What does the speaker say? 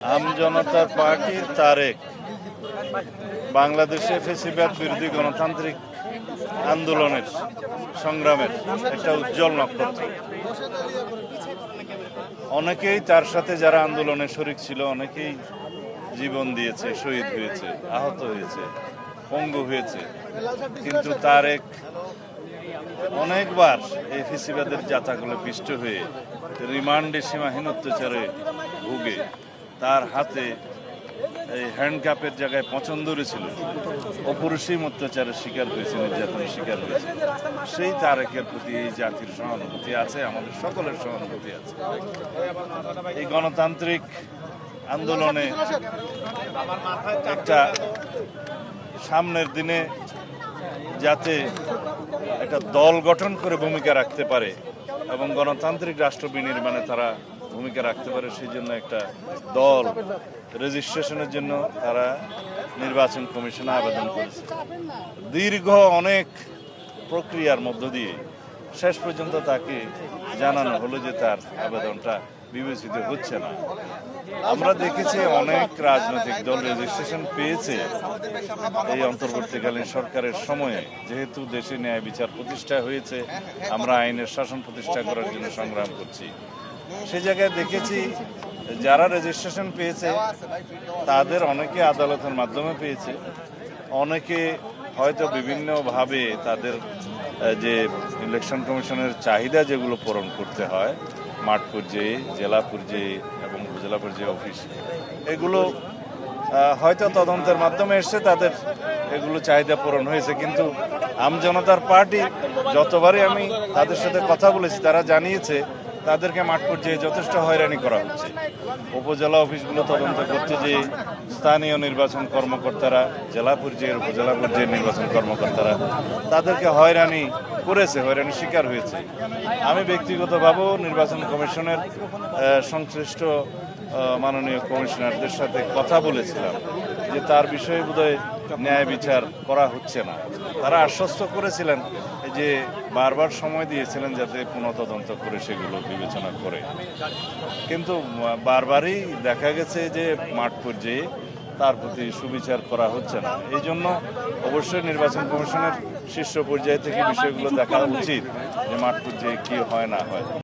জনতার পার্টির তারেক বাংলাদেশে ফ্যাসিবাদ বিরোধী গণতান্ত্রিক আন্দোলনের সংগ্রামের একটা উজ্জ্বল নক্ষত্র। অনেকেই তার সাথে যারা আন্দোলনে শরিক ছিল অনেকেই জীবন দিয়েছে, শহীদ হয়েছে, আহত হয়েছে, পঙ্গু হয়েছে, কিন্তু তারেক অনেকবার এই ফ্যাসিবাদের জাতাগুলো পিষ্ট হয়ে রিমান্ডে সীমাহীন অত্যাচারে ভুগে তার হাতে এই হ্যান্ডকাপের জায়গায় পছন্দরে ছিল, অপরিসীম অত্যাচারের শিকার হয়েছে, নির্যাতনের শিকার হয়েছে। সেই তারেকের প্রতি এই জাতির সহানুভূতি আছে, আমাদের সকলের সহানুভূতি আছে। এই গণতান্ত্রিক আন্দোলনে একটা সামনের দিনে যাতে একটা দল গঠন করে ভূমিকা রাখতে পারে এবং গণতান্ত্রিক রাষ্ট্র বিনির্মাণে তারা ভূমিকা রাখতে পারে, সেই জন্য একটা দল রেজিস্ট্রেশনের জন্য তারা নির্বাচন কমিশনে আবেদন করেছে। দীর্ঘ অনেক প্রক্রিয়ার মধ্য দিয়ে শেষ পর্যন্ত তাকে জানানো হলো যে তার আবেদনটা বিবেচিত হচ্ছে না। আমরা দেখেছি অনেক রাজনৈতিক দল রেজিস্ট্রেশন পেয়েছে এই অন্তর্বর্তীকালীন সরকারের সময়ে, যেহেতু দেশে ন্যায় বিচার প্রতিষ্ঠা হয়েছে, আমরা আইনের শাসন প্রতিষ্ঠা করার জন্য সংগ্রাম করছি। সে জায়গায় দেখেছি যারা রেজিস্ট্রেশন পেয়েছে তাদের অনেকে আদালতের মাধ্যমে পেয়েছে, অনেকে হয়তো বিভিন্নভাবে তাদের যে ইলেকশন কমিশনের চাহিদা যেগুলো পূরণ করতে হয় মাঠ পর্যায়ে, জেলা পর্যায়ে এবং উপজেলা পর্যায়ে অফিস, এগুলো হয়তো তদন্তের মাধ্যমে এসছে, তাদের এগুলো চাহিদা পূরণ হয়েছে। কিন্তু জনতার পার্টি যতবারই আমি তাদের সাথে কথা বলেছি তারা জানিয়েছে তাদেরকে মাঠ পর্যায়ে যথেষ্ট হয়রানি করা হচ্ছে। উপজেলা অফিসগুলো তদন্ত করতে যে স্থানীয় নির্বাচন কর্মকর্তারা, জেলা পর্যায়ের উপজেলা পর্যায়ের নির্বাচন কর্মকর্তারা তাদেরকে হয়রানি করেছে, হয়রানির শিকার হয়েছে। আমি ব্যক্তিগতভাবেও নির্বাচন কমিশনের সংশ্লিষ্ট মাননীয় কমিশনারদের সাথে কথা বলেছিলাম যে তার বিষয়ে বোধহয় ন্যায় বিচার করা হচ্ছে না। তারা আশ্বস্ত করেছিলেন যে বারবার সময় দিয়েছিলেন যাতে পুনঃতদন্ত করে সেগুলো বিবেচনা করে, কিন্তু বারবারই দেখা গেছে যে মাঠ পর্যায়ে তার প্রতি সুবিচার করা হচ্ছে না। এই জন্য অবশ্যই নির্বাচন কমিশনের শীর্ষ পর্যায়ে থেকে বিষয়গুলো দেখা উচিত যে মাঠ পর্যায়ে কি হয় না হয়।